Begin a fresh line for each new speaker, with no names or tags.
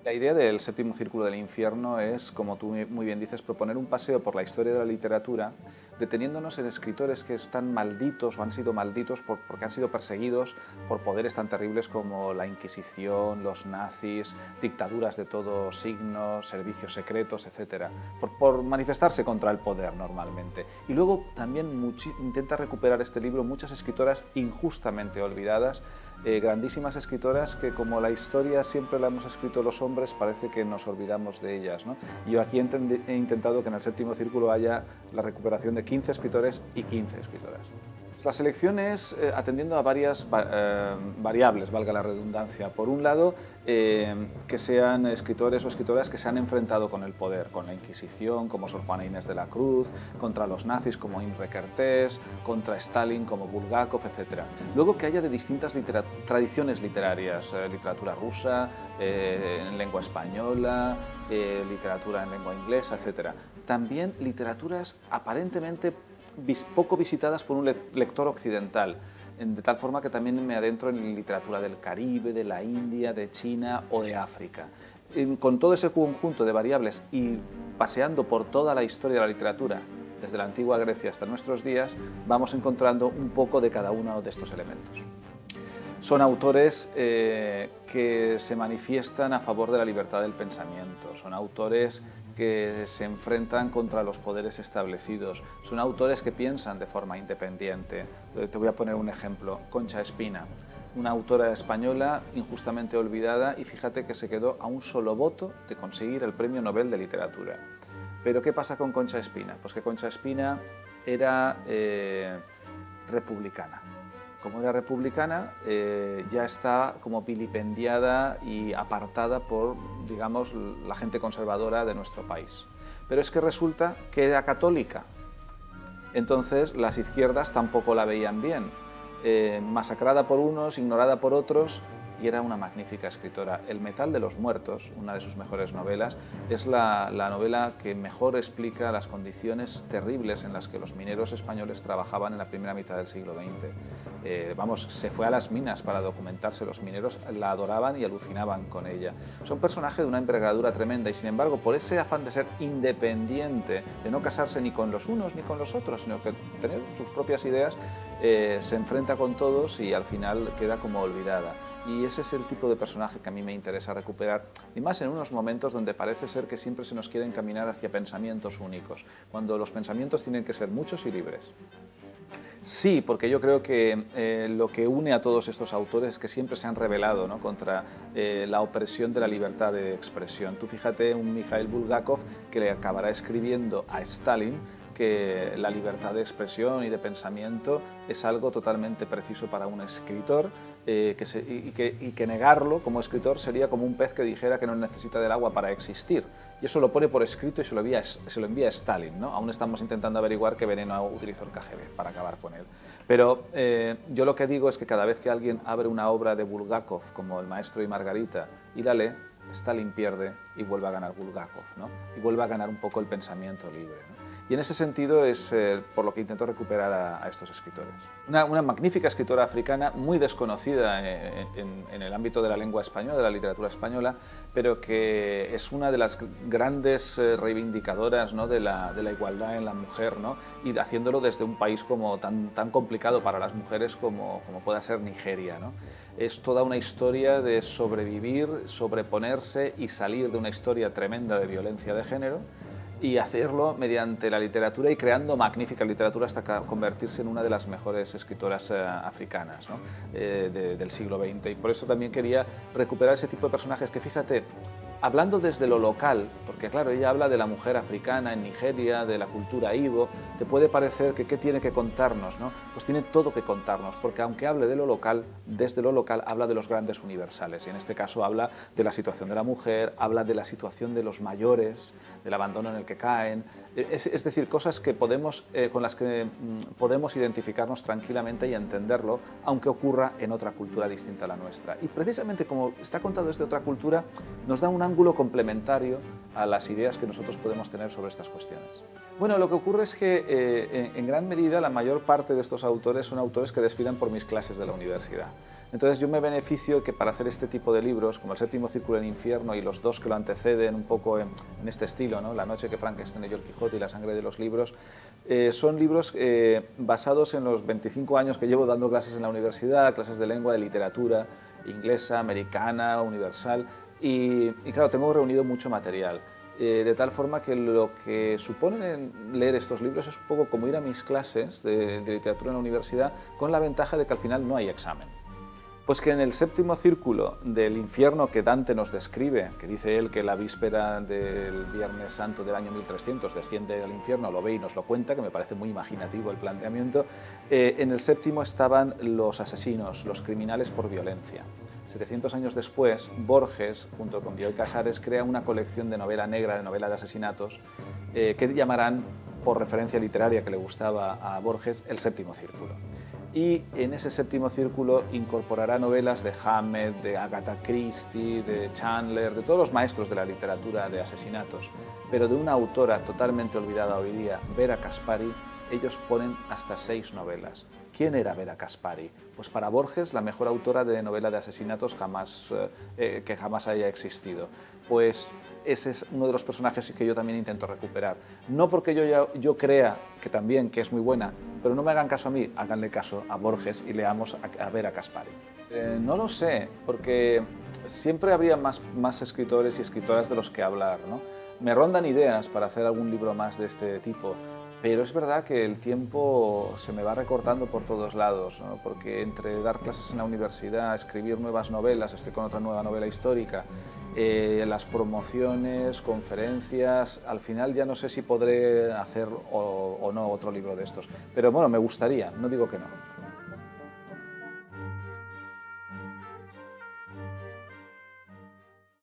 La idea del séptimo círculo del infierno es, como tú muy bien dices, proponer un paseo por la historia de la literatura, deteniéndonos en escritores que están malditos o han sido malditos porque han sido perseguidos por poderes tan terribles como la Inquisición, los nazis, dictaduras de todo signo, servicios secretos, etc. Por manifestarse contra el poder normalmente. Y luego también intenta recuperar este libro muchas escritoras injustamente olvidadas, grandísimas escritoras que, como la historia siempre la hemos escrito los hombres, parece que nos olvidamos de ellas, ¿no? Yo aquí he intentado que en el séptimo círculo haya la recuperación de 15 escritores y 15 escritoras. La selección es atendiendo a varias variables, valga la redundancia. Por un lado, que sean escritores o escritoras que se han enfrentado con el poder, con la Inquisición, como Sor Juana Inés de la Cruz, contra los nazis como Imre Kertész, contra Stalin como Bulgakov, etc. Luego, que haya de distintas tradiciones literarias, literatura rusa, en lengua española, literatura en lengua inglesa, etc. También literaturas aparentemente poco visitadas por un lector occidental, de tal forma que también me adentro en literatura del Caribe, de la India, de China o de África. Con todo ese conjunto de variables y paseando por toda la historia de la literatura, desde la antigua Grecia hasta nuestros días, vamos encontrando un poco de cada uno de estos elementos. Son autores que se manifiestan a favor de la libertad del pensamiento, son autores que se enfrentan contra los poderes establecidos, son autores que piensan de forma independiente. Te voy a poner un ejemplo: Concha Espina, una autora española injustamente olvidada, y fíjate que se quedó a un solo voto de conseguir el Premio Nobel de Literatura. Pero ¿qué pasa con Concha Espina? Pues que Concha Espina era republicana. Como era republicana, ya está como vilipendiada y apartada por, digamos, la gente conservadora de nuestro país. Pero es que resulta que era católica. Entonces las izquierdas tampoco la veían bien. Masacrada por unos, ignorada por otros, y era una magnífica escritora. El metal de los muertos, una de sus mejores novelas, es la novela que mejor explica las condiciones terribles en las que los mineros españoles trabajaban en la primera mitad del siglo XX. Vamos, se fue a las minas para documentarse, los mineros la adoraban y alucinaban con ella. Es un personaje de una envergadura tremenda y, sin embargo, por ese afán de ser independiente, de no casarse ni con los unos ni con los otros, sino que tener sus propias ideas, se enfrenta con todos y al final queda como olvidada. Y ese es el tipo de personaje que a mí me interesa recuperar, y más en unos momentos donde parece ser que siempre se nos quiere encaminar hacia pensamientos únicos, cuando los pensamientos tienen que ser muchos y libres. Sí, porque yo creo que lo que une a todos estos autores es que siempre se han rebelado, ¿no?, contra la opresión de la libertad de expresión. Tú fíjate un Mikhail Bulgakov que le acabará escribiendo a Stalin que la libertad de expresión y de pensamiento es algo totalmente preciso para un escritor, y que negarlo como escritor sería como un pez que dijera que no necesita del agua para existir. Y eso lo pone por escrito y se lo envía a Stalin, ¿no? Aún estamos intentando averiguar qué veneno utilizó el KGB para acabar con él. Pero yo lo que digo es que cada vez que alguien abre una obra de Bulgakov, como El maestro y Margarita, y la lee, Stalin pierde y vuelve a ganar Bulgakov, ¿no? Y vuelve a ganar un poco el pensamiento libre, ¿no? Y en ese sentido es por lo que intento recuperar a estos escritores. Una magnífica escritora africana, muy desconocida en el ámbito de la lengua española, de la literatura española, pero que es una de las grandes reivindicadoras, ¿no?, de la igualdad en la mujer, ¿no?, y haciéndolo desde un país como tan complicado para las mujeres como pueda ser Nigeria, ¿no? Es toda una historia de sobrevivir, sobreponerse y salir de una historia tremenda de violencia de género, y hacerlo mediante la literatura y creando magnífica literatura hasta convertirse en una de las mejores escritoras africanas, ¿no?, del siglo XX. Y por eso también quería recuperar ese tipo de personajes que, fíjate, hablando desde lo local, porque claro, ella habla de la mujer africana en Nigeria, de la cultura Igbo, te puede parecer que qué tiene que contarnos, ¿no? Pues tiene todo que contarnos, porque aunque hable de lo local, desde lo local habla de los grandes universales, y en este caso habla de la situación de la mujer, habla de la situación de los mayores, del abandono en el que caen, es decir, cosas que con las que podemos identificarnos tranquilamente y entenderlo, aunque ocurra en otra cultura distinta a la nuestra. Y precisamente como está contado desde otra cultura, nos da un ángulo complementario a las ideas que nosotros podemos tener sobre estas cuestiones. Bueno, lo que ocurre es que en gran medida la mayor parte de estos autores son autores que desfilan por mis clases de la universidad. Entonces yo me beneficio que para hacer este tipo de libros, como El séptimo círculo del infierno y los dos que lo anteceden un poco en este estilo, ¿no? La noche que Frankenstein leyó el Quijote y La sangre de los libros, son libros basados en los 25 años que llevo dando clases en la universidad, clases de lengua, de literatura, inglesa, americana, universal, y claro, tengo reunido mucho material. De tal forma que lo que suponen leer estos libros es un poco como ir a mis clases de literatura en la universidad, con la ventaja de que al final no hay examen. Pues que en el séptimo círculo del infierno que Dante nos describe, que dice él que la víspera del Viernes Santo del año 1300 desciende al infierno, lo ve y nos lo cuenta, que me parece muy imaginativo el planteamiento, en el séptimo estaban los asesinos, los criminales por violencia. 700 años después, Borges, junto con Bioy Casares, crea una colección de novela negra, de novela de asesinatos, que llamarán, por referencia literaria que le gustaba a Borges, el séptimo círculo. Y en ese séptimo círculo incorporará novelas de Hammett, de Agatha Christie, de Chandler, de todos los maestros de la literatura de asesinatos, pero de una autora totalmente olvidada hoy día, Vera Caspari. Ellos ponen hasta 6 novelas. ¿Quién era Vera Caspari? Pues para Borges la mejor autora de novela de asesinatos que jamás haya existido. Pues ese es uno de los personajes que yo también intento recuperar. No porque yo crea que es muy buena, pero no me hagan caso a mí, háganle caso a Borges y leamos a Vera Caspari. No lo sé, porque siempre habría más escritores y escritoras de los que hablar, ¿no? Me rondan ideas para hacer algún libro más de este tipo, pero es verdad que el tiempo se me va recortando por todos lados, ¿no? Porque entre dar clases en la universidad, escribir nuevas novelas, estoy con otra nueva novela histórica, las promociones, conferencias, al final ya no sé si podré hacer o no otro libro de estos. Pero bueno, me gustaría, no digo que no.